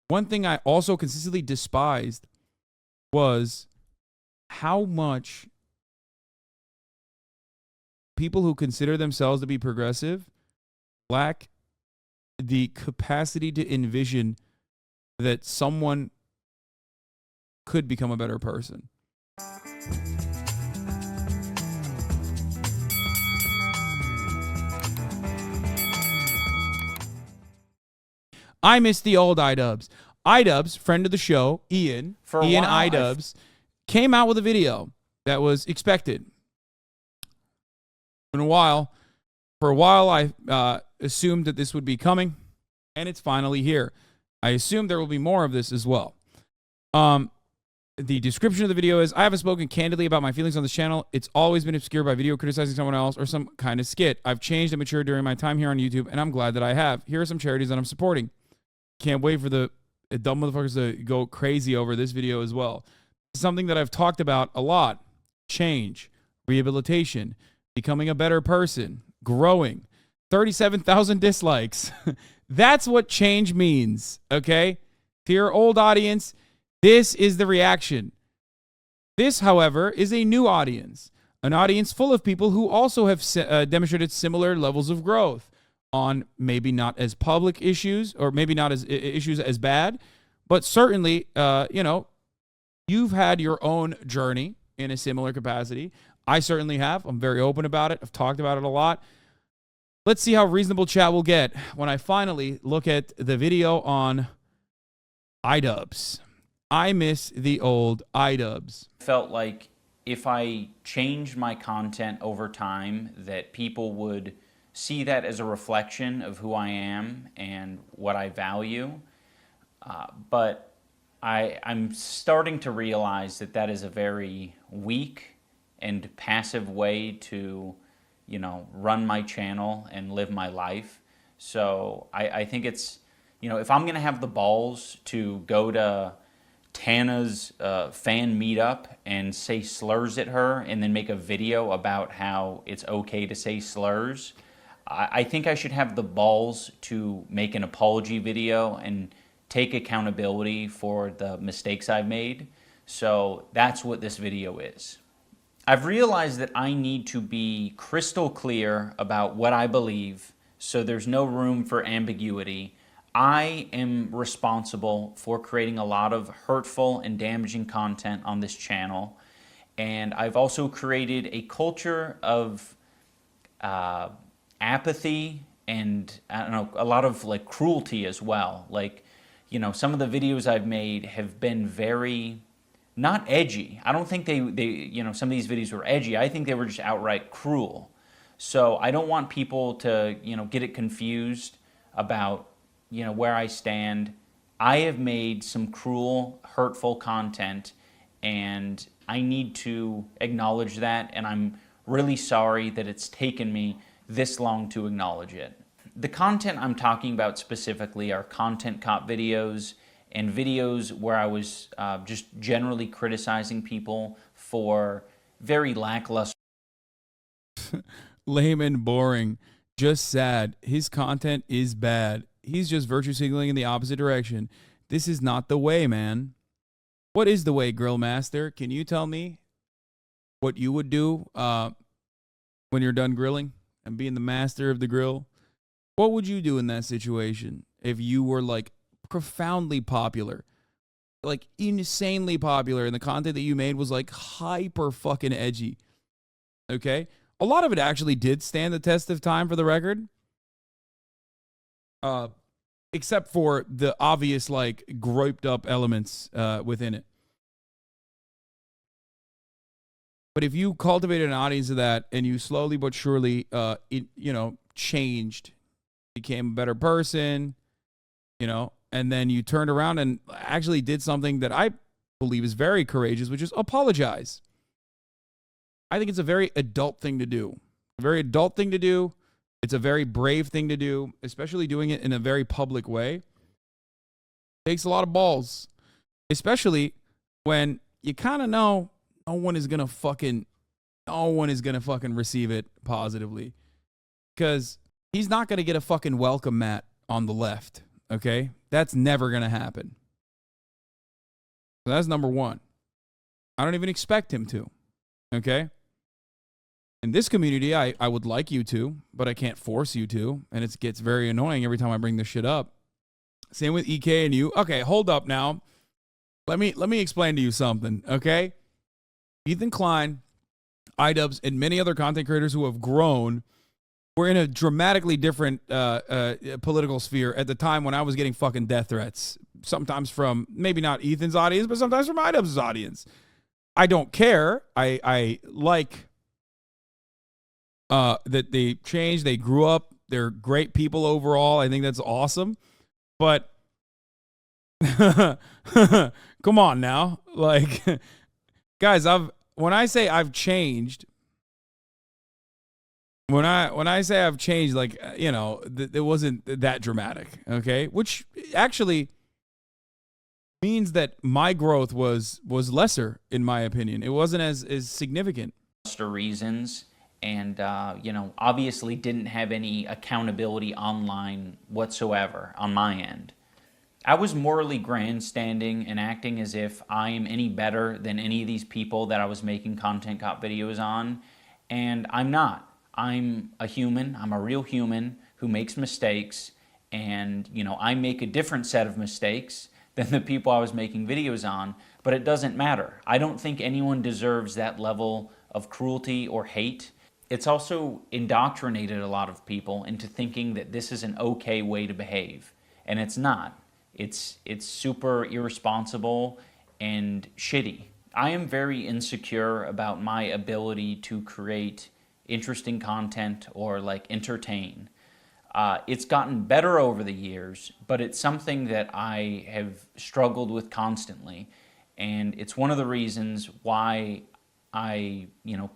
One thing I also consistently despised was how much people who consider themselves to be progressive lack the capacity to envision that someone could become a better person. I miss the old iDubbbz's. iDubbbz's, friend of the show, Ian iDubbbz's, came out with a video that was expected. For a while, I assumed that this would be coming, and it's finally here. I assume there will be more of this as well. The description of the video is, I haven't spoken candidly about my feelings on this channel. It's always been obscured by video criticizing someone else or some kind of skit. I've changed and matured during my time here on YouTube, and I'm glad that I have. Here are some charities that I'm supporting. Can't wait for the dumb motherfuckers to go crazy over this video as well. Something that I've talked about a lot. Change, rehabilitation, becoming a better person, growing. 37,000 dislikes. That's what change means, okay? To your old audience, this is the reaction. This, however, is a new audience. An audience full of people who also have demonstrated similar levels of growth on maybe not as public issues, or maybe not as issues as bad, but certainly, you've had your own journey in a similar capacity. I certainly have. I'm very open about it. I've talked about it a lot. Let's see how reasonable chat will get when I finally look at the video on iDubbbz's. I miss the old iDubbbz's. Felt like if I changed my content over time, that people would see that as a reflection of who I am and what I value. But I'm starting to realize that that is a very weak and passive way to, run my channel and live my life. So I think it's, if I'm going to have the balls to go to Tana's fan meetup and say slurs at her and then make a video about how it's okay to say slurs, I think I should have the balls to make an apology video and take accountability for the mistakes I've made. So that's what this video is. I've realized that I need to be crystal clear about what I believe, so there's no room for ambiguity. I am responsible for creating a lot of hurtful and damaging content on this channel. And I've also created a culture of apathy and, a lot of cruelty as well. Some of the videos I've made have been very, not edgy. I don't think they some of these videos were edgy. I think they were just outright cruel. So I don't want people to, get it confused about, where I stand. I have made some cruel, hurtful content, and I need to acknowledge that, and I'm really sorry that it's taken me this long to acknowledge it. The content I'm talking about specifically are content cop videos and videos where I was just generally criticizing people for very lackluster. Lame and boring. Just sad. His content is bad. He's just virtue signaling in the opposite direction. This is not the way, man. What is the way, Grill Master? Can you tell me what you would do when you're done grilling and being the master of the grill? What would you do in that situation if you were profoundly popular, insanely popular, and the content that you made was hyper fucking edgy? Okay? A lot of it actually did stand the test of time, for the record. Except for the obvious, groped up elements within it. But if you cultivated an audience of that and you slowly but surely, changed, became a better person, and then you turned around and actually did something that I believe is very courageous, which is apologize. I think it's a very adult thing to do. A very adult thing to do. It's a very brave thing to do, especially doing it in a very public way. It takes a lot of balls, especially when you kind of know no one is gonna fucking receive it positively, because he's not gonna get a fucking welcome mat on the left. okay? That's never going to happen. So that's number one. I don't even expect him to, okay? In this community, I would like you to, but I can't force you to, and it gets very annoying every time I bring this shit up. Same with EK and you. Okay, hold up now. Let me explain to you something, okay? Ethan Klein, iDubbbz, and many other content creators who have grown were in a dramatically different political sphere at the time when I was getting fucking death threats. Sometimes from maybe not Ethan's audience, but sometimes from iDubbbz's audience. I don't care. I like that they changed. They grew up. They're great people overall. I think that's awesome. But come on now. Like, guys, when I say I've changed, when I say I've changed, like, you know, it wasn't that dramatic, okay? Which actually means that my growth was lesser, in my opinion. It wasn't as significant. Reasons, and you know, obviously didn't have any accountability online whatsoever on my end. I was morally grandstanding and acting as if I am any better than any of these people that I was making content cop videos on, and I'm not. I'm a human. I'm a real human who makes mistakes, and you know, I make a different set of mistakes than the people I was making videos on, but it doesn't matter. I don't think anyone deserves that level of cruelty or hate. It's also indoctrinated a lot of people into thinking that this is an okay way to behave, and it's not. It's super irresponsible and shitty. I am very insecure about my ability to create interesting content or like entertain. It's gotten better over the years, but it's something that I have struggled with constantly. And it's one of the reasons why I, you know,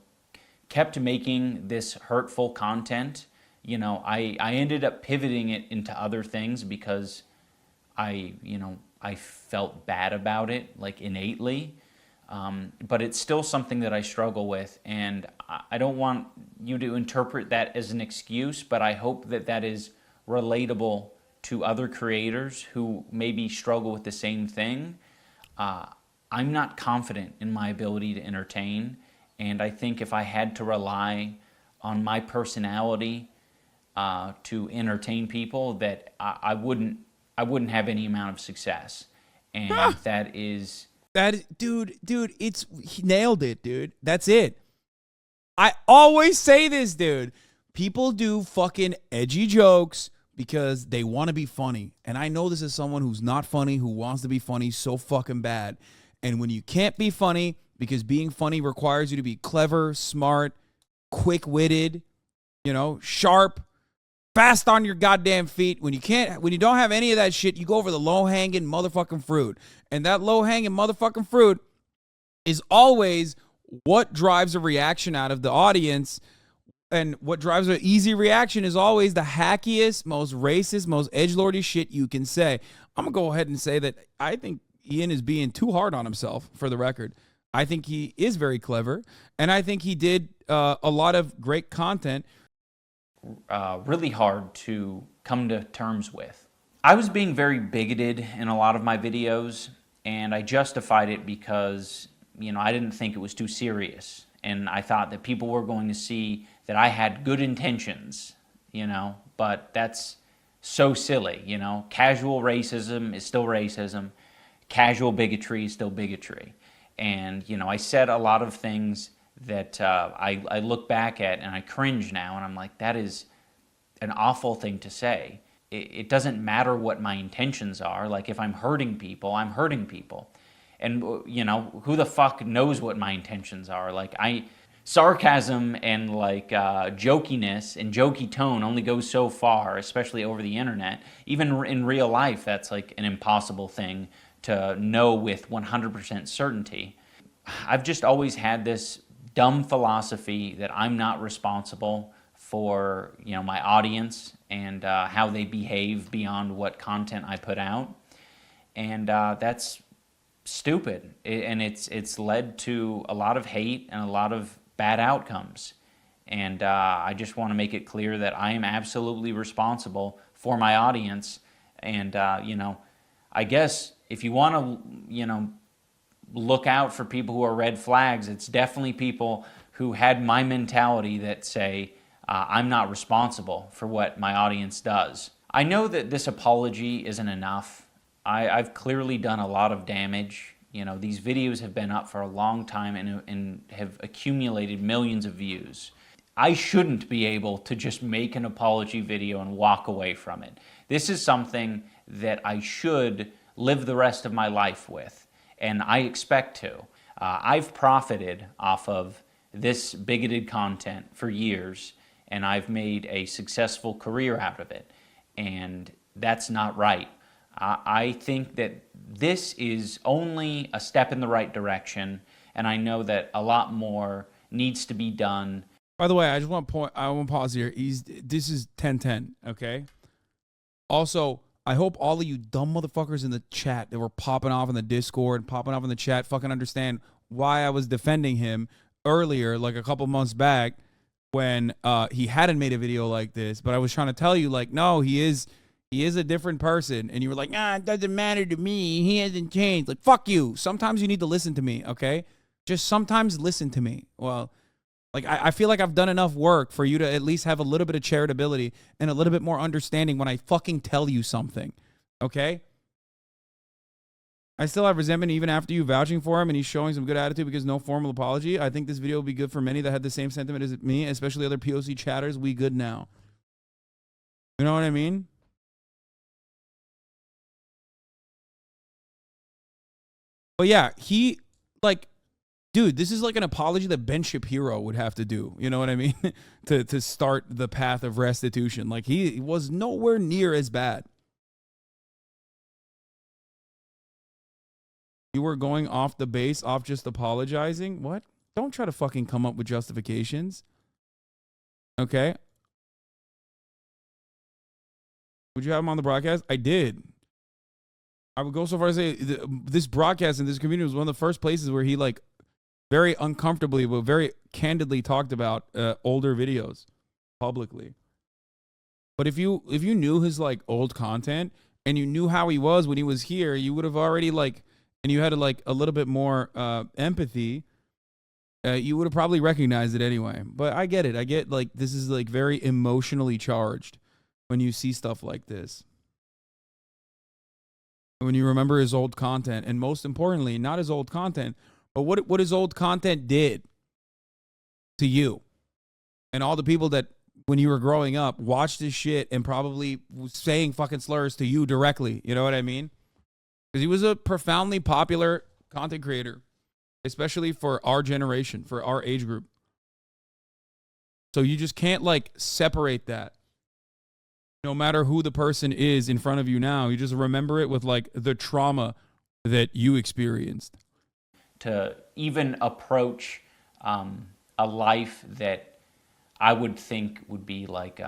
kept making this hurtful content. You know, I ended up pivoting it into other things because I felt bad about it, like innately. But it's still something that I struggle with, and I don't want you to interpret that as an excuse, but I hope that that is relatable to other creators who maybe struggle with the same thing. I'm not confident in my ability to entertain, and I think if I had to rely on my personality to entertain people, that I wouldn't have any amount of success, and that is... Dude, he nailed it, dude. That's it. I always say this, dude. People do fucking edgy jokes because they want to be funny. And I know this is someone who's not funny, who wants to be funny so fucking bad. And when you can't be funny because being funny requires you to be clever, smart, quick-witted, you know, sharp, fast on your goddamn feet. When you don't have any of that shit, you go over the low-hanging motherfucking fruit. And that low-hanging motherfucking fruit is always what drives a reaction out of the audience. And what drives an easy reaction is always the hackiest, most racist, most edgelordy shit you can say. I'm going to go ahead and say that I think Ian is being too hard on himself, for the record. I think he is very clever. And I think he did a lot of great content. Really hard to come to terms with. I was being very bigoted in a lot of my videos, and I justified it because, you know, I didn't think it was too serious, and I thought that people were going to see that I had good intentions, you know, but that's so silly, you know. Casual racism is still racism. Casual bigotry is still bigotry. And, you know, I said a lot of things that I look back at and I cringe now, and I'm like, that is an awful thing to say. It doesn't matter what my intentions are. Like, if I'm hurting people, I'm hurting people. And, you know, who the fuck knows what my intentions are? Like, sarcasm and, like, jokiness and jokey tone only goes so far, especially over the internet. Even in real life, that's, like, an impossible thing to know with 100% certainty. I've just always had this dumb philosophy that I'm not responsible for, you know, my audience and how they behave beyond what content I put out, and that's stupid. And it's led to a lot of hate and a lot of bad outcomes. And I just want to make it clear that I am absolutely responsible for my audience, And, I guess if you want to, look out for people who are red flags, it's definitely people who had my mentality that say, I'm not responsible for what my audience does. I know that this apology isn't enough. I've clearly done a lot of damage. These videos have been up for a long time and have accumulated millions of views. I shouldn't be able to just make an apology video and walk away from it. This is something that I should live the rest of my life with, and I expect to. I've profited off of this bigoted content for years, and I've made a successful career out of it, and that's not right. I think that this is only a step in the right direction, and I know that a lot more needs to be done. By the way, I want to pause here. This is 1010, okay? Also, I hope all of you dumb motherfuckers in the chat that were popping off in the Discord, popping off in the chat, fucking understand why I was defending him earlier, like a couple months back, when he hadn't made a video like this. But I was trying to tell you, like, no, he is a different person. And you were like, it doesn't matter to me. He hasn't changed. Like, fuck you. Sometimes you need to listen to me, okay? Just sometimes listen to me. Well, like, I feel like I've done enough work for you to at least have a little bit of charitability and a little bit more understanding when I fucking tell you something, okay? I still have resentment even after you vouching for him and he's showing some good attitude because no formal apology. I think this video will be good for many that had the same sentiment as me, especially other POC chatters. We good now. You know what I mean? But yeah, he, like, dude, this is like an apology that Ben Shapiro would have to do. You know what I mean? to start the path of restitution. Like, he was nowhere near as bad. You were going off the base, off just apologizing? What? Don't try to fucking come up with justifications. Okay? Would you have him on the broadcast? I did. I would go so far as to say this broadcast in this community was one of the first places where he, like, very uncomfortably, but very candidly talked about older videos publicly. But if you knew his, like, old content and you knew how he was when he was here, you would have already, like, and you had, like, a little bit more empathy, you would have probably recognized it anyway. But I get it. I get, like, this is, like, very emotionally charged when you see stuff like this. When you remember his old content, and most importantly, not his old content, but what his old content did to you and all the people that, when you were growing up, watched his shit and probably was saying fucking slurs to you directly. You know what I mean? Because he was a profoundly popular content creator, especially for our generation, for our age group. So you just can't, like, separate that. No matter who the person is in front of you now, you just remember it with, like, the trauma that you experienced. To even approach a life that I would think would be, like,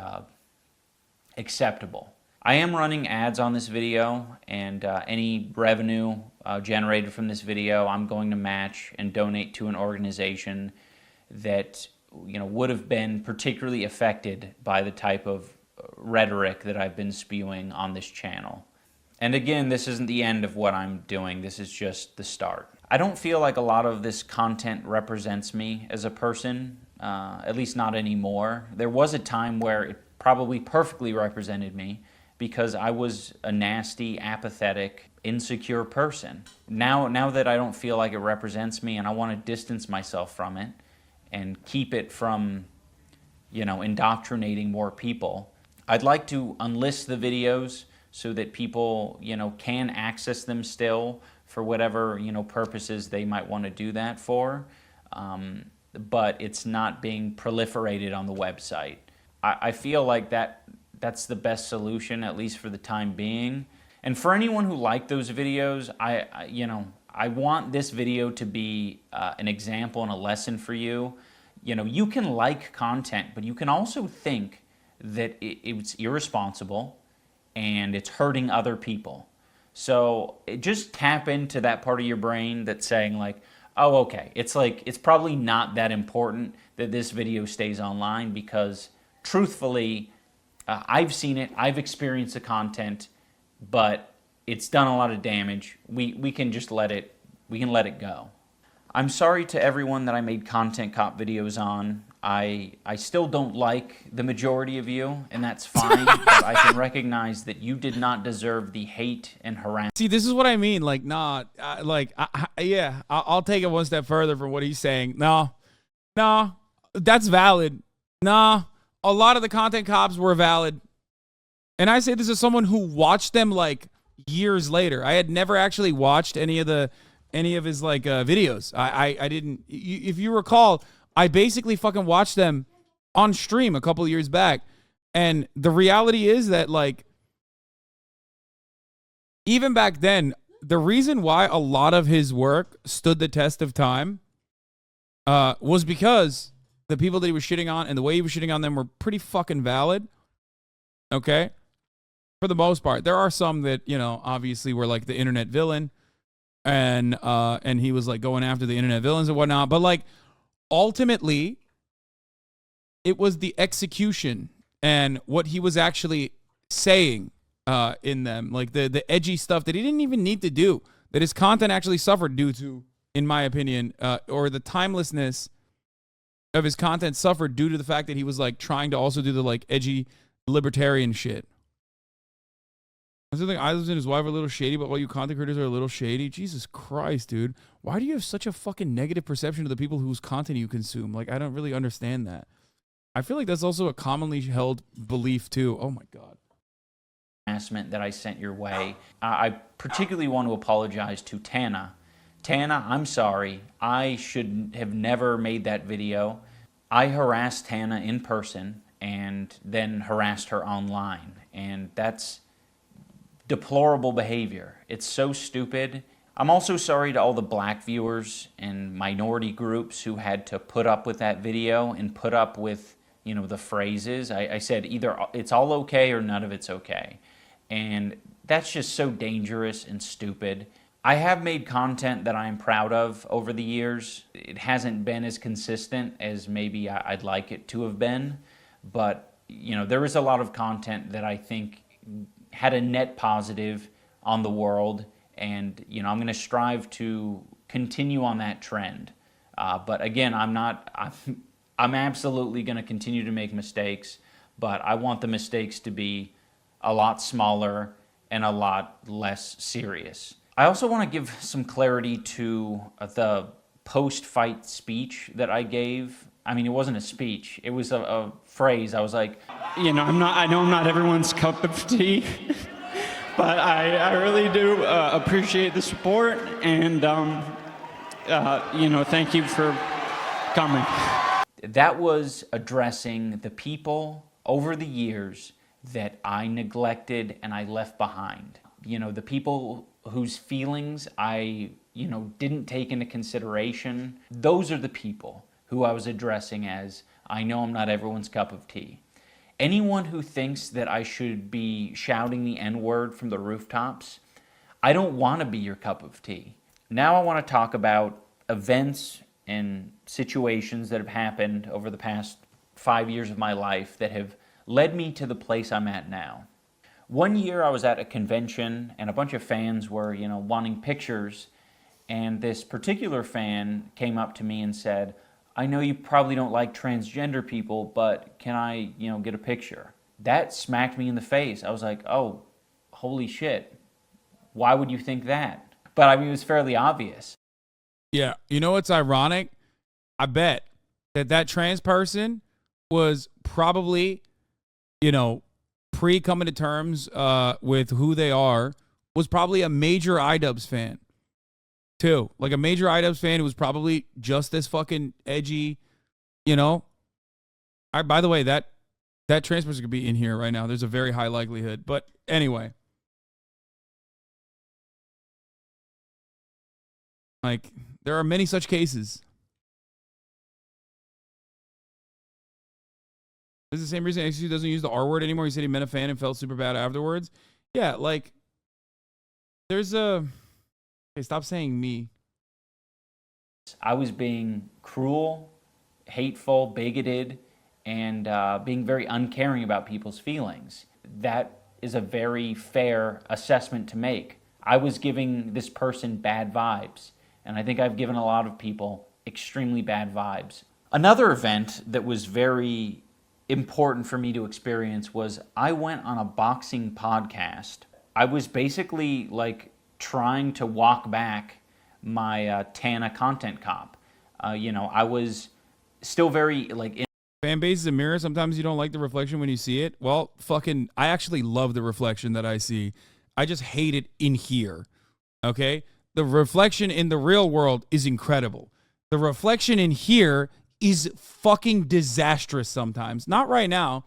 acceptable. I am running ads on this video, and any revenue generated from this video, I'm going to match and donate to an organization that, would have been particularly affected by the type of rhetoric that I've been spewing on this channel. And again, this isn't the end of what I'm doing. This is just the start. I don't feel like a lot of this content represents me as a person, at least not anymore. There was a time where it probably perfectly represented me because I was a nasty, apathetic, insecure person. Now that I don't feel like it represents me and I want to distance myself from it and keep it from, indoctrinating more people, I'd like to unlist the videos so that people, can access them still for whatever, purposes they might want to do that for. But it's not being proliferated on the website. I feel like that's the best solution, at least for the time being. And for anyone who liked those videos, I want this video to be an example and a lesson for you. You can like content, but you can also think that it's irresponsible and it's hurting other people. So just tap into that part of your brain that's saying, like, oh, okay, it's probably not that important that this video stays online because truthfully, I've seen it, I've experienced the content. but it's done a lot of damage. We can just let it go. I'm sorry to everyone that I made content cop videos on. I still don't like the majority of you, and that's fine, but I can recognize that you did not deserve the hate and harassment. See, this is what I mean. Like, nah, yeah, I'll take it one step further from what he's saying. No, that's valid. Nah, a lot of the content cops were valid. And I say this as someone who watched them like years later. I had never actually watched any of his like videos. I didn't. If you recall, I basically fucking watched them on stream a couple of years back. And the reality is that, like, even back then, the reason why a lot of his work stood the test of time was because the people that he was shitting on and the way he was shitting on them were pretty fucking valid. Okay? For the most part. There are some that, you know, obviously were like the internet villain. And he was like going after the internet villains and whatnot. But like, ultimately, it was the execution and what he was actually saying in them, like the edgy stuff that he didn't even need to do, that his content actually suffered due to, in my opinion, or the timelessness of his content suffered due to the fact that he was like trying to also do the like edgy libertarian shit. I still think iDubbbz's and his wife are a little shady, but all you content creators are a little shady. Jesus Christ, dude. Why do you have such a fucking negative perception of the people whose content you consume? Like, I don't really understand that. I feel like that's also a commonly held belief, too. Oh, my God. That I sent your way. I particularly want to apologize to Tana. Tana, I'm sorry. I should have never made that video. I harassed Tana in person and then harassed her online. And that's deplorable behavior. It's so stupid. I'm also sorry to all the black viewers and minority groups who had to put up with that video and put up with, you know, the phrases. I said either it's all okay or none of it's okay. And that's just so dangerous and stupid. I have made content that I'm proud of over the years. It hasn't been as consistent as maybe I'd like it to have been. But, you know, there is a lot of content that I think had a net positive on the world, and you know, I'm going to strive to continue on that trend. But again, I'm absolutely going to continue to make mistakes, but I want the mistakes to be a lot smaller and a lot less serious. I also want to give some clarity to the post-fight speech that I gave. I mean, it wasn't a speech. It was a phrase. I was like, you know, I know I'm not everyone's cup of tea, but I really do appreciate the support, and you know, thank you for coming. That was addressing the people over the years that I neglected and I left behind. You know, the people whose feelings I, you know, didn't take into consideration. Those are the people who I was addressing as, I know I'm not everyone's cup of tea. Anyone who thinks that I should be shouting the N-word from the rooftops, I don't want to be your cup of tea. Now I want to talk about events and situations that have happened over the past 5 years of my life that have led me to the place I'm at now. One year I was at a convention and a bunch of fans were, you know, wanting pictures, and this particular fan came up to me and said, I know you probably don't like transgender people, but can I, you know, get a picture? That smacked me in the face. I was like, oh, holy shit. Why would you think that? But I mean, it was fairly obvious. Yeah, you know what's ironic? I bet that trans person was probably, you know, pre-coming to terms with who they are, was probably a major iDubbbz's fan. Too. Like a major iDubbbz's fan who was probably just as fucking edgy, you know. By the way, that trans person could be in here right now. There's a very high likelihood. But anyway. Like, there are many such cases. This is the same reason XQ doesn't use the R word anymore. He said he met a fan and felt super bad afterwards. Yeah, like, there's a... Hey, stop saying me. I was being cruel, hateful, bigoted, and being very uncaring about people's feelings. That is a very fair assessment to make. I was giving this person bad vibes, and I think I've given a lot of people extremely bad vibes. Another event that was very important for me to experience was I went on a boxing podcast. I was basically like trying to walk back my Tana content cop. I was still very like... Fan base is a mirror. Sometimes you don't like the reflection when you see it. Well, I actually love the reflection that I see. I just hate it in here. Okay? The reflection in the real world is incredible. The reflection in here is fucking disastrous sometimes. Not right now.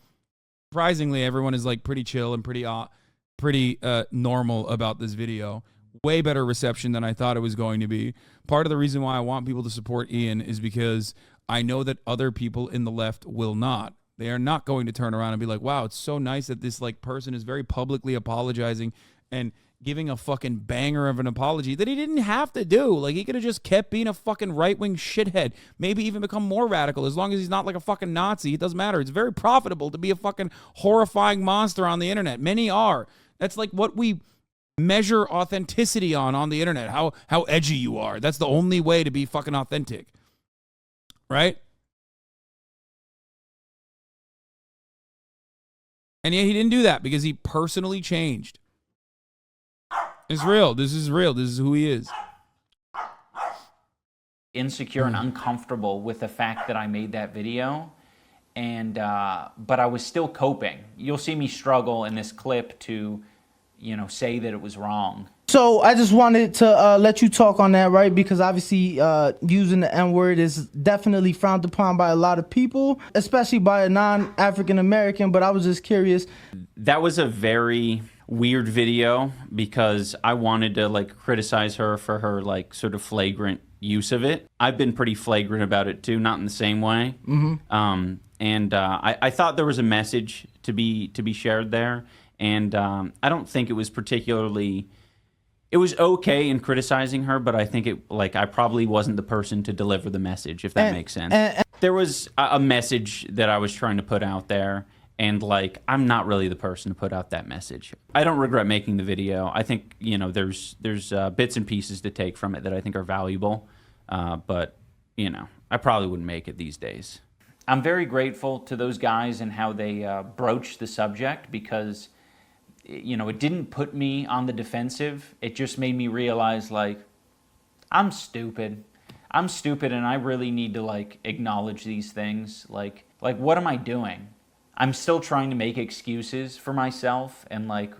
Surprisingly, everyone is like pretty chill and pretty normal about this video. Way better reception than I thought it was going to be. Part of the reason why I want people to support Ian is because I know that other people in the left will not. They are not going to turn around and be like, wow, it's so nice that this like person is very publicly apologizing and giving a fucking banger of an apology that he didn't have to do. Like, he could have just kept being a fucking right-wing shithead. Maybe even become more radical. As long as he's not like a fucking Nazi, it doesn't matter. It's very profitable to be a fucking horrifying monster on the internet. Many are. That's like what we measure authenticity on the internet. How edgy you are. That's the only way to be fucking authentic. Right? And yet he didn't do that because he personally changed. It's real. This is real. This is who he is. Insecure and uncomfortable with the fact that I made that video, and but I was still coping. You'll see me struggle in this clip to, say that it was wrong. So I just wanted to let you talk on that, right? Because obviously using the N-word is definitely frowned upon by a lot of people, especially by a non-African American. But I was just curious. That was a very weird video because I wanted to like criticize her for her like sort of flagrant use of it. I've been pretty flagrant about it too, not in the same way. I thought there was a message to be shared there, and I don't think it was particularly... It was okay in criticizing her, but I think I probably wasn't the person to deliver the message, if that makes sense. There was a message that I was trying to put out there, and like, I'm not really the person to put out that message. I don't regret making the video. I think, there's bits and pieces to take from it that I think are valuable, but, I probably wouldn't make it these days. I'm very grateful to those guys and how they broached the subject because... it didn't put me on the defensive. It just made me realize, like, I'm stupid. I'm stupid, and I really need to, like, acknowledge these things. Like, what am I doing? I'm still trying to make excuses for myself and, like,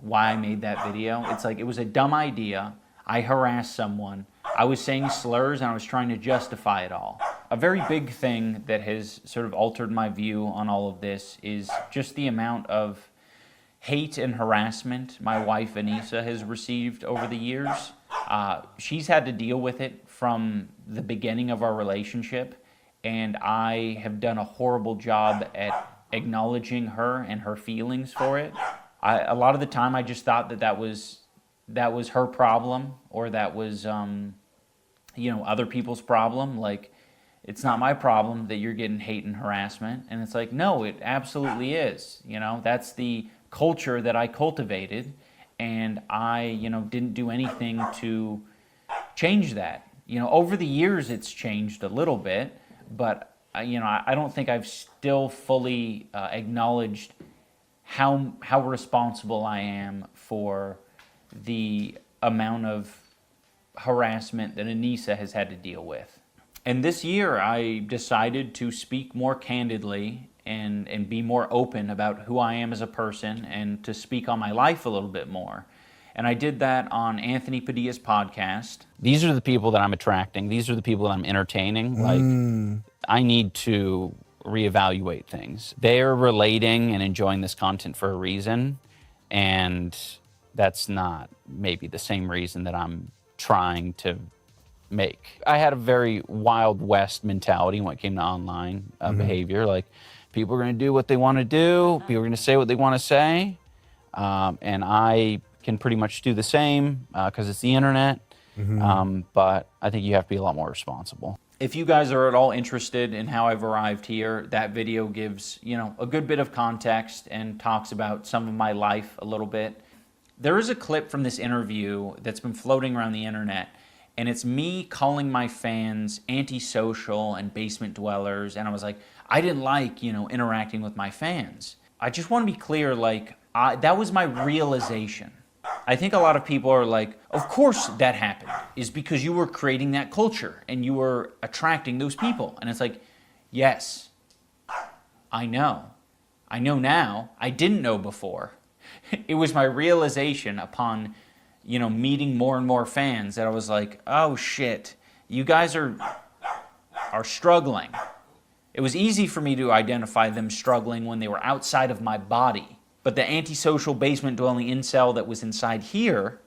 why I made that video. It's like, it was a dumb idea. I harassed someone. I was saying slurs, and I was trying to justify it all. A very big thing that has sort of altered my view on all of this is just the amount of hate and harassment my wife Anissa has received over the years. She's had to deal with it from the beginning of our relationship, and I have done a horrible job at acknowledging her and her feelings for it. A lot of the time I just thought that was her problem, or that was other people's problem. Like, it's not my problem that you're getting hate and harassment. And it's like, no, it absolutely is. That's the culture that I cultivated, and I, didn't do anything to change that. Over the years it's changed a little bit, but I don't think I've still fully acknowledged how responsible I am for the amount of harassment that Anissa has had to deal with. And this year I decided to speak more candidly and be more open about who I am as a person, and to speak on my life a little bit more. And I did that on Anthony Padilla's podcast. These are the people that I'm attracting. These are the people that I'm entertaining. Like, I need to reevaluate things. They're relating and enjoying this content for a reason, and that's not maybe the same reason that I'm trying to make. I had a very Wild West mentality when it came to online behavior. Like, people are going to do what they want to do. People are going to say what they want to say. And I can pretty much do the same because it's the internet. But I think you have to be a lot more responsible. If you guys are at all interested in how I've arrived here, that video gives, a good bit of context and talks about some of my life a little bit. There is a clip from this interview that's been floating around the internet, and it's me calling my fans antisocial and basement dwellers, and I was like, I didn't like, interacting with my fans. I just want to be clear, that was my realization. I think a lot of people are like, of course that happened, is because you were creating that culture and you were attracting those people. And it's like, yes, I know. I know now. I didn't know before. It was my realization upon, meeting more and more fans that I was like, oh shit, you guys are struggling. It was easy for me to identify them struggling when they were outside of my body. But the antisocial basement-dwelling incel that was inside here,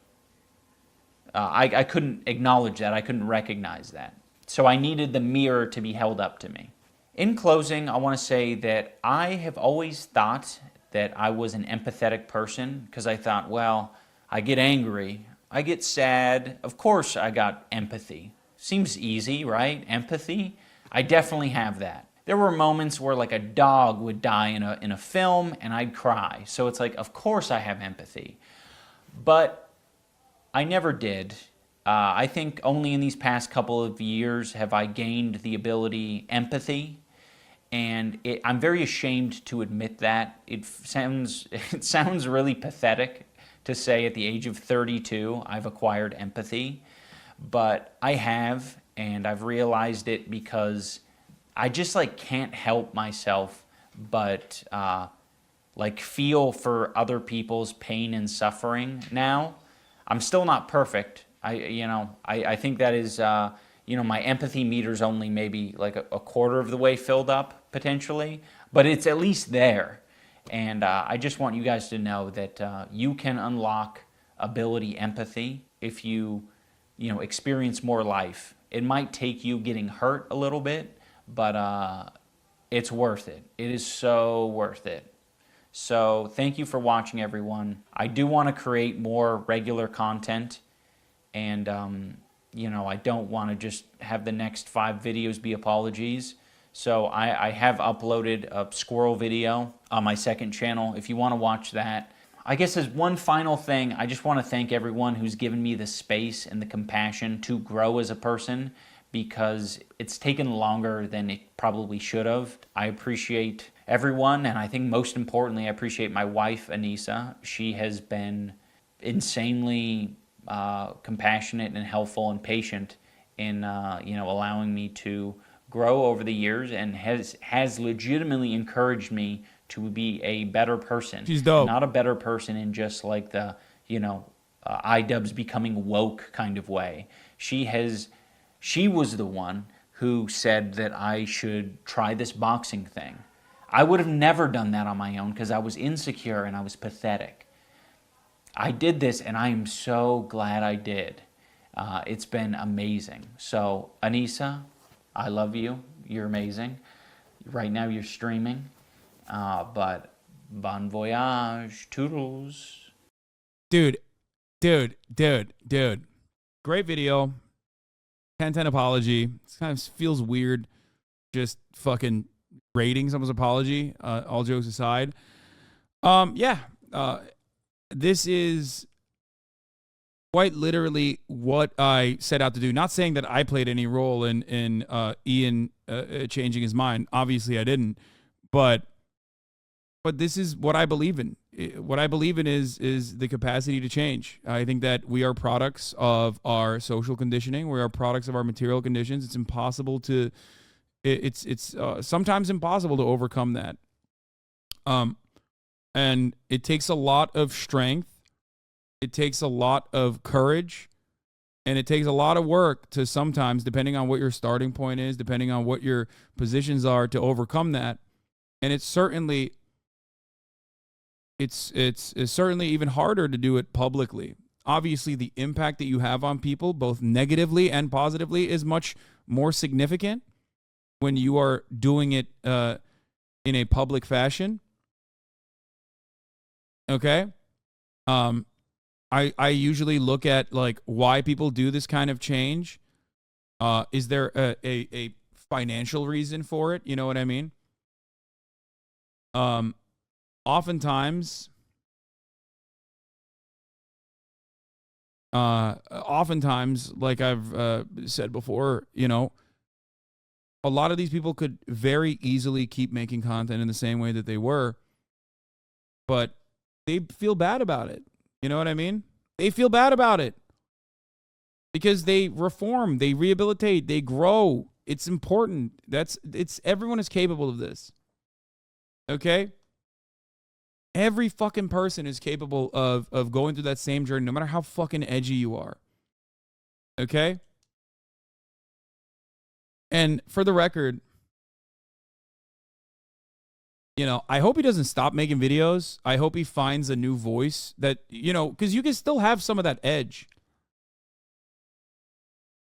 I couldn't acknowledge that. I couldn't recognize that. So I needed the mirror to be held up to me. In closing, I want to say that I have always thought that I was an empathetic person because I thought, well, I get angry, I get sad. Of course I got empathy. Seems easy, right? Empathy. I definitely have that. There were moments where like a dog would die in a film and I'd cry. So it's like, of course I have empathy. But I never did. I think only in these past couple of years have I gained the ability empathy. And I'm very ashamed to admit that. It sounds really pathetic to say at the age of 32 I've acquired empathy. But I have, and I've realized it because I just can't help myself but feel for other people's pain and suffering now. I'm still not perfect. I think that is, my empathy meter's only maybe a quarter of the way filled up potentially, but it's at least there. And I just want you guys to know that you can unlock ability empathy if you, experience more life. It might take you getting hurt a little bit, but it's worth it. It is so worth it. So thank you for watching, everyone. I do want to create more regular content, and I don't want to just have the next 5 videos be apologies. So I have uploaded a squirrel video on my second channel if you want to watch that. I guess as one final thing, I just want to thank everyone who's given me the space and the compassion to grow as a person, because it's taken longer than it probably should have. I appreciate everyone, and I think most importantly, I appreciate my wife, Anissa. She has been insanely compassionate and helpful and patient in allowing me to grow over the years, and has legitimately encouraged me to be a better person. She's dope. Not a better person in just the iDubbbz's becoming woke kind of way. She was the one who said that I should try this boxing thing. I would have never done that on my own because I was insecure and I was pathetic. I did this and I am so glad I did. It's been amazing. So, Anissa, I love you. You're amazing. Right now you're streaming. But bon voyage. Toodles. Dude. Great video. 10/10 apology. It kind of feels weird just fucking rating someone's apology, all jokes aside. This is quite literally what I set out to do. Not saying that I played any role in Ian changing his mind. Obviously I didn't. But this is what I believe in. What I believe in is the capacity to change. I think that we are products of our social conditioning. We are products of our material conditions. It's impossible to, it's sometimes impossible to overcome that. And it takes a lot of strength. It takes a lot of courage, and it takes a lot of work to sometimes, depending on what your starting point is, depending on what your positions are, to overcome that. And it's certainly even harder to do it publicly. Obviously, the impact that you have on people, both negatively and positively, is much more significant when you are doing it in a public fashion. Okay? I usually look at why people do this kind of change, Is there a financial reason for it? You know what I mean? Oftentimes, like I've said before, you know, a lot of these people could very easily keep making content in the same way that they were, but they feel bad about it. You know what I mean? They feel bad about it because they reform, they rehabilitate, they grow. It's important. Everyone is capable of this. Okay? Every fucking person is capable of going through that same journey, no matter how fucking edgy you are. Okay? And for the record, you know, I hope he doesn't stop making videos. I hope he finds a new voice that, you know, because you can still have some of that edge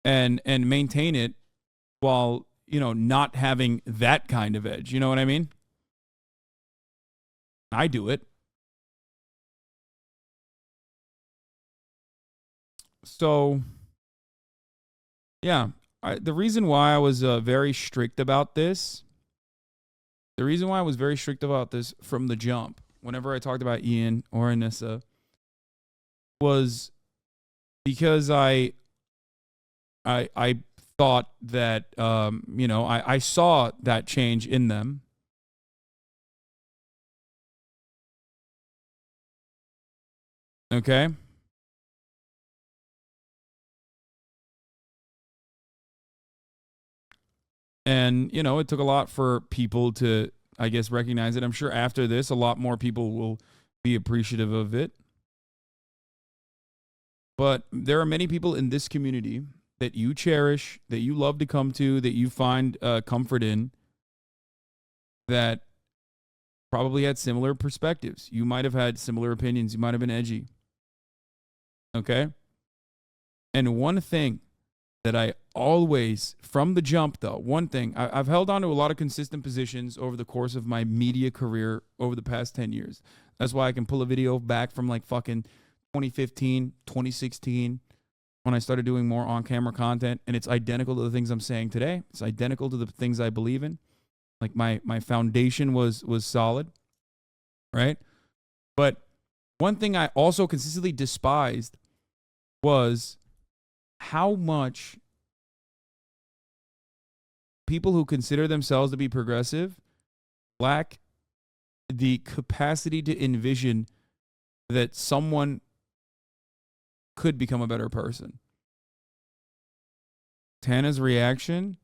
and maintain it while, you know, not having that kind of edge. You know what I mean? I do it. So, yeah. The reason why I was very strict about this, from the jump, whenever I talked about Ian or Anissa, was because I thought that, you know, I saw that change in them. Okay? And, you know, it took a lot for people to, I guess, recognize it. I'm sure after this, a lot more people will be appreciative of it. But there are many people in this community that you cherish, that you love to come to, that you find comfort in, that probably had similar perspectives. You might have had similar opinions. You might have been edgy. Okay? And one thing that I always, from the jump though, one thing, I've held on to a lot of consistent positions over the course of my media career over the past 10 years. That's why I can pull a video back from like fucking 2015, 2016, when I started doing more on-camera content, and it's identical to the things I'm saying today. It's identical to the things I believe in. Like my foundation was solid, right? But one thing I also consistently despised was how much people who consider themselves to be progressive lack the capacity to envision that someone could become a better person. Tana's reaction: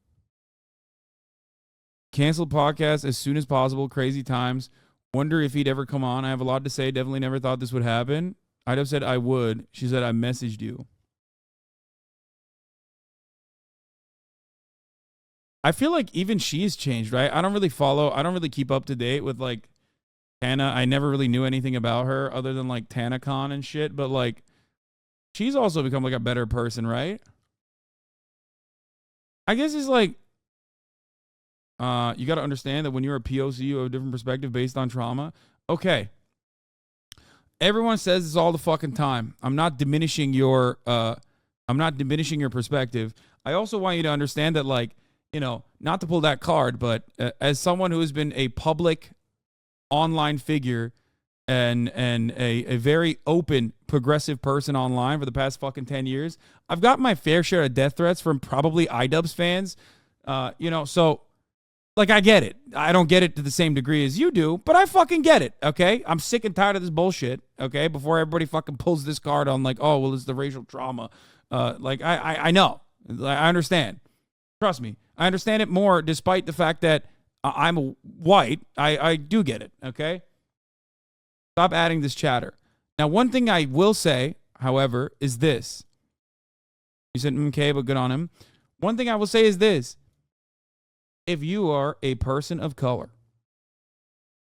canceled podcast as soon as possible, crazy times. Wonder if he'd ever come on. I have a lot to say. Definitely never thought this would happen. I'd have said I would. She said I messaged you. I feel like even she's changed, right? I don't really keep up to date with like Tana. I never really knew anything about her other than like TanaCon and shit, but like she's also become like a better person, right? I guess it's like you got to understand that when you're a POC, you have a different perspective based on trauma. Okay. Everyone says this all the fucking time. I'm not diminishing your perspective. I also want you to understand that, like, you know, not to pull that card, but as someone who has been a public online figure and a very open, progressive person online for the past fucking 10 years, I've got my fair share of death threats from probably iDubbbz's fans. You know, so, like, I get it. I don't get it to the same degree as you do, but I fucking get it, okay? I'm sick and tired of this bullshit, okay? Before everybody fucking pulls this card on, like, oh, well, it's the racial trauma. Like, I know. I understand. Trust me. I understand it more despite the fact that I'm white. I do get it, okay? Stop adding this chatter. Now, one thing I will say, however, is this. You said, okay, but good on him. One thing I will say is this. If you are a person of color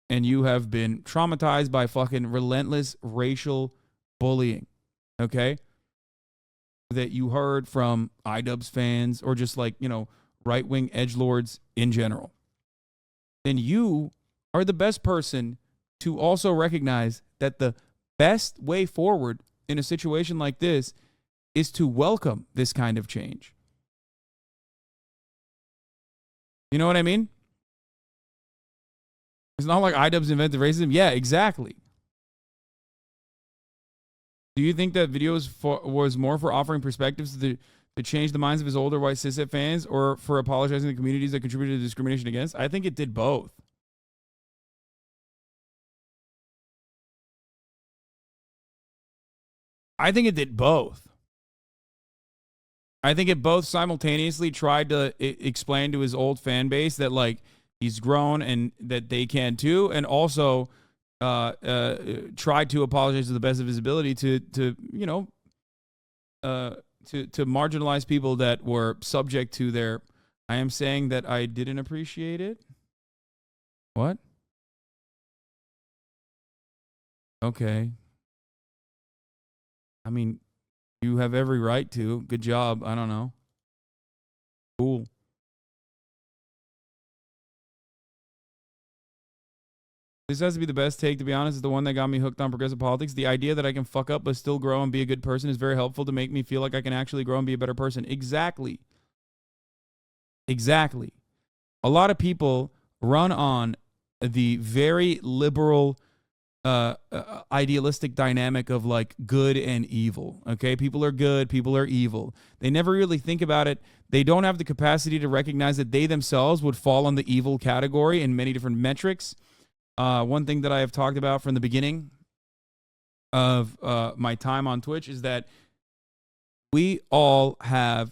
and you have been traumatized by fucking relentless racial bullying, okay, that you heard from iDubbbz's fans or just like, you know, right-wing edgelords in general, then you are the best person to also recognize that the best way forward in a situation like this is to welcome this kind of change. You know what I mean? It's not like iDubbbz invented racism. Yeah, exactly. Do you think that video was more for offering perspectives to change the minds of his older white cishet fans, or for apologizing to the communities that contributed to discrimination against? I think it did both. I think it did both. I think it both simultaneously tried to explain to his old fan base that, like, he's grown and that they can too, and also tried to apologize to the best of his ability to marginalize people that were subject to their. I am saying that I didn't appreciate it. What? Okay. I mean, you have every right to. Good job. I don't know. Cool. This has to be the best take, to be honest. Is the one that got me hooked on progressive politics. The idea that I can fuck up but still grow and be a good person is very helpful to make me feel like I can actually grow and be a better person. Exactly. Exactly. A lot of people run on the very liberal idealistic dynamic of like good and evil. Okay, people are good, people are evil. They never really think about it. They don't have the capacity to recognize that they themselves would fall on the evil category in many different metrics. One thing that I have talked about from the beginning of my time on Twitch is that we all have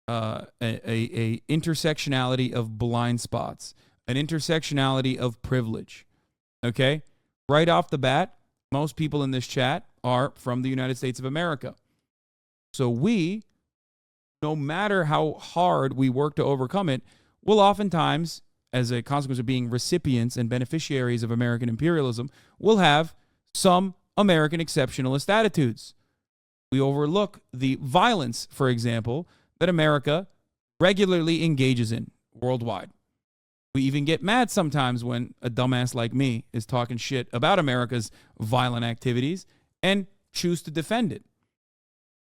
a intersectionality of blind spots, an intersectionality of privilege. Okay? Right off the bat, most people in this chat are from the United States of America. So we, no matter how hard we work to overcome it, will oftentimes, as a consequence of being recipients and beneficiaries of American imperialism, will have some American exceptionalist attitudes. We overlook the violence, for example, that America regularly engages in worldwide. We even get mad sometimes when a dumbass like me is talking shit about America's violent activities and choose to defend it.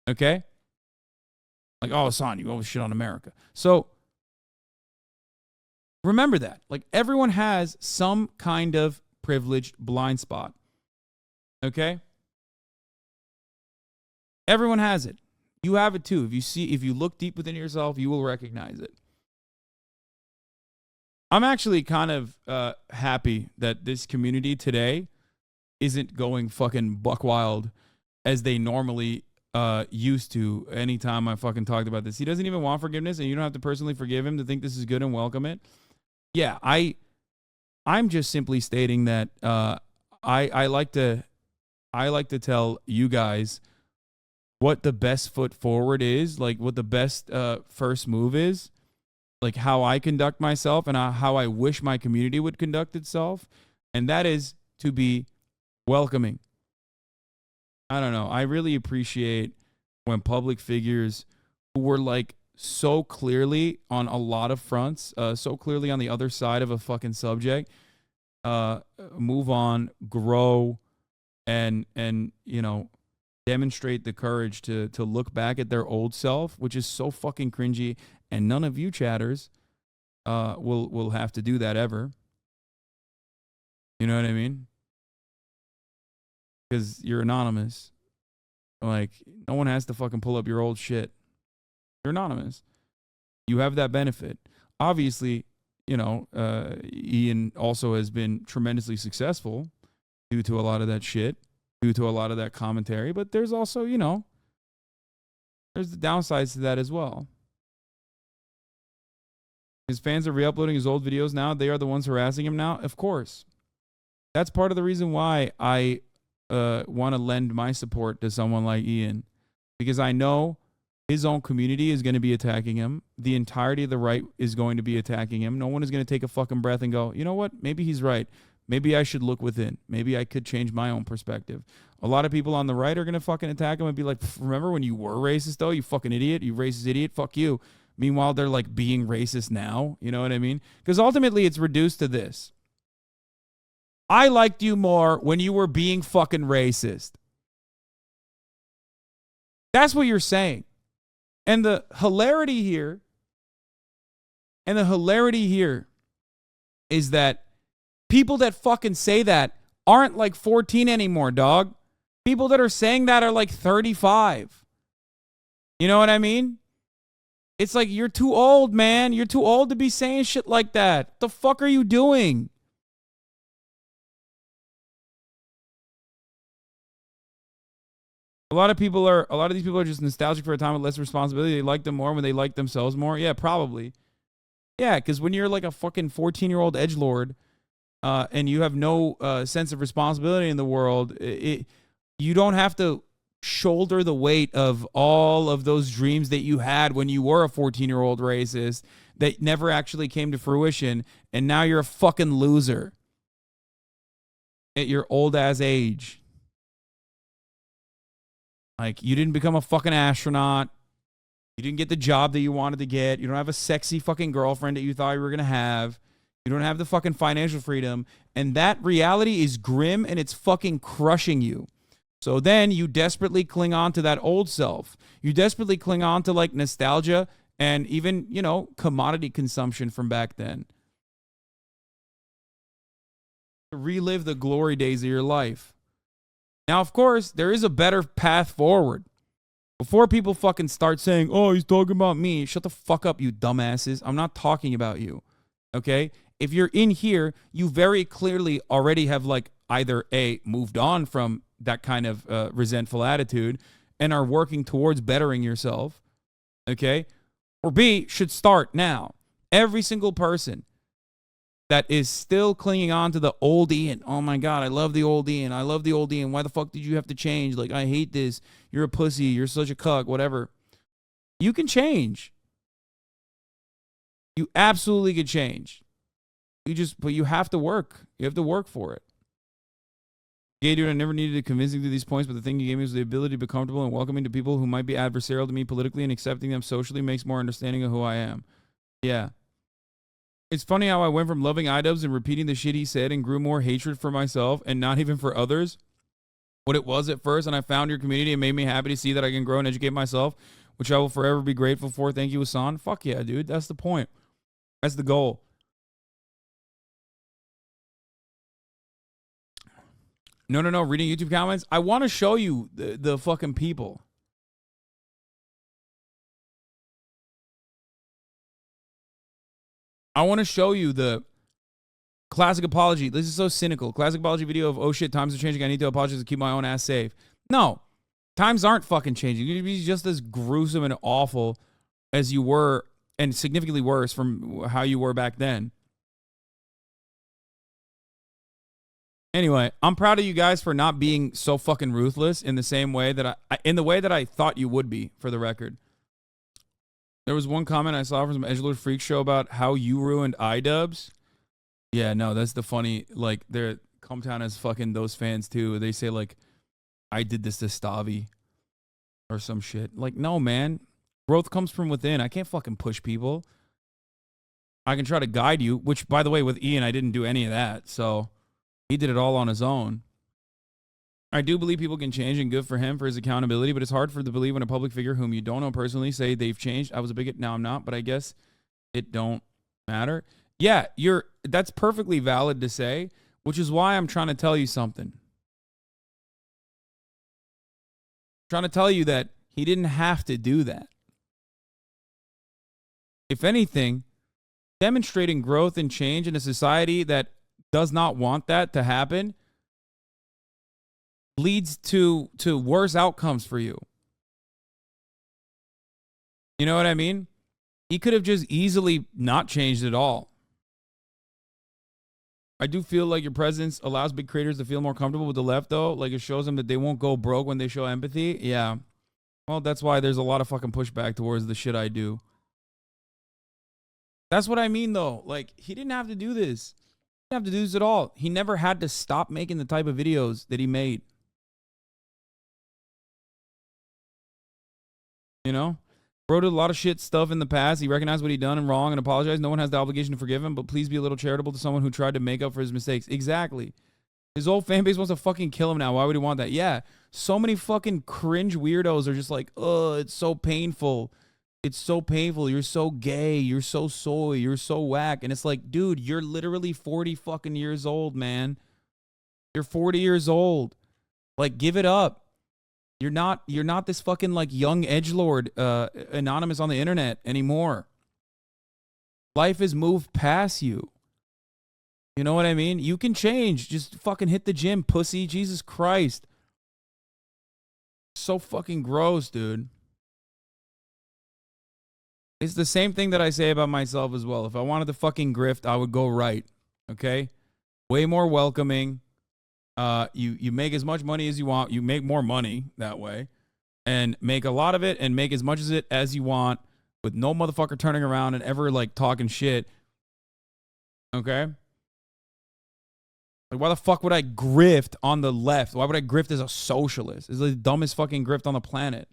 Okay? Like, oh, Hasan, you always shit on America. So remember that. Like, everyone has some kind of privileged blind spot. Okay? Everyone has it. You have it too. If you look deep within yourself, you will recognize it. I'm actually kind of happy that this community today isn't going fucking buck wild as they normally used to anytime I fucking talked about this. He doesn't even want forgiveness, and you don't have to personally forgive him to think this is good and welcome it. Yeah, I'm just simply stating that I like to tell you guys what the best foot forward is, like what the best first move is. Like how I conduct myself and how I wish my community would conduct itself. And that is to be welcoming. I don't know. I really appreciate when public figures who were like so clearly on a lot of fronts, so clearly on the other side of a fucking subject, move on, grow, and you know, demonstrate the courage to look back at their old self, which is so fucking cringy. And none of you chatters will have to do that ever. You know what I mean? Because you're anonymous. Like, no one has to fucking pull up your old shit. You're anonymous. You have that benefit. Obviously, you know, Ian also has been tremendously successful due to a lot of that shit, due to a lot of that commentary. But there's also, you know, there's the downsides to that as well. His fans are re-uploading his old videos now. They are the ones harassing him now. Of course. That's part of the reason why I want to lend my support to someone like Ian. Because I know his own community is going to be attacking him. The entirety of the right is going to be attacking him. No one is going to take a fucking breath and go, you know what? Maybe he's right. Maybe I should look within. Maybe I could change my own perspective. A lot of people on the right are going to fucking attack him and be like, remember when you were racist though? You fucking idiot. You racist idiot. Fuck you. Meanwhile, they're like being racist now. You know what I mean? Because ultimately it's reduced to this. I liked you more when you were being fucking racist. That's what you're saying. And the hilarity here And the hilarity here is that people that fucking say that aren't like 14 anymore, dog. People that are saying that are like 35. You know what I mean? It's like, you're too old, man. You're too old to be saying shit like that. What the fuck are you doing? A lot of these people are just nostalgic for a time with less responsibility. They like them more when they like themselves more. Yeah, probably. Yeah, because when you're like a fucking 14-year-old edgelord, and you have no sense of responsibility in the world, you don't have to shoulder the weight of all of those dreams that you had when you were a 14-year-old racist that never actually came to fruition, and now you're a fucking loser at your old-ass age. Like, you didn't become a fucking astronaut. You didn't get the job that you wanted to get. You don't have a sexy fucking girlfriend that you thought you were going to have. You don't have the fucking financial freedom. And that reality is grim and it's fucking crushing you. So then you desperately cling on to that old self. You desperately cling on to like nostalgia and even, you know, commodity consumption from back then. Relive the glory days of your life. Now, of course, there is a better path forward. Before people fucking start saying, oh, he's talking about me, shut the fuck up, you dumbasses. I'm not talking about you, okay? If you're in here, you very clearly already have like either A, moved on from that kind of resentful attitude and are working towards bettering yourself, okay? Or B, should start now. Every single person that is still clinging on to the old Ian. Oh my God, I love the old Ian. I love the old Ian. Why the fuck did you have to change? Like, I hate this. You're a pussy. You're such a cuck, whatever. You can change. You absolutely could change. But you have to work. You have to work for it. Gay dude, I never needed to convince you to these points, but the thing you gave me was the ability to be comfortable and welcoming to people who might be adversarial to me politically, and accepting them socially makes more understanding of who I am. Yeah. It's funny how I went from loving iDubbbz and repeating the shit he said and grew more hatred for myself and not even for others, what it was at first, and I found your community and made me happy to see that I can grow and educate myself, which I will forever be grateful for. Thank you, Hasan. Fuck yeah, dude. That's the point. That's the goal. No. Reading YouTube comments. I want to show you the fucking people. I want to show you the classic apology. This is so cynical. Classic apology video of, oh shit, times are changing. I need to apologize to keep my own ass safe. No, times aren't fucking changing. You're going to be just as gruesome and awful as you were, and significantly worse from how you were back then. Anyway, I'm proud of you guys for not being so fucking ruthless in the same way that in the way that I thought you would be, for the record. There was one comment I saw from some edgelord freak show about how you ruined iDubbbz's. Yeah, no, that's the funny, like, they're Cometown has fucking those fans too. They say like, I did this to Stavi or some shit. Like, no, man. Growth comes from within. I can't fucking push people. I can try to guide you, which, by the way, with Ian, I didn't do any of that. So he did it all on his own. I do believe people can change, and good for him for his accountability, but it's hard for to believe when a public figure whom you don't know personally say they've changed. I was a bigot, now I'm not, but I guess it don't matter. Yeah, that's perfectly valid to say, which is why I'm trying to tell you something. I'm trying to tell you that he didn't have to do that. If anything, demonstrating growth and change in a society that does not want that to happen leads to worse outcomes for you. You know what I mean? He could have just easily not changed at all. I do feel like your presence allows big creators to feel more comfortable with the left, though. Like, it shows them that they won't go broke when they show empathy. Yeah. Well, that's why there's a lot of fucking pushback towards the shit I do. That's what I mean, though. Like, he didn't have to do this. He didn't have to do this at all. He never had to stop making the type of videos that he made. You know? Bro did a lot of shit stuff in the past. He recognized what he done and wrong and apologized. No one has the obligation to forgive him, but please be a little charitable to someone who tried to make up for his mistakes. Exactly. His whole fan base wants to fucking kill him now. Why would he want that? Yeah. So many fucking cringe weirdos are just like, oh, it's so painful. It's so painful. You're so gay. You're so soy. You're so whack. And it's like, dude, you're literally 40 fucking years old, man. You're 40 years old. Like, give it up. You're not this fucking like young edgelord anonymous on the internet anymore. Life has moved past you. You know what I mean? You can change. Just fucking hit the gym, pussy. Jesus Christ. So fucking gross, dude. It's the same thing that I say about myself as well. If I wanted to fucking grift, I would go right. Okay? Way more welcoming. You make as much money as you want. You make more money that way. And make a lot of it and make as much of it as you want with no motherfucker turning around and ever like talking shit. Okay? Like, why the fuck would I grift on the left? Why would I grift as a socialist? It's the dumbest fucking grift on the planet.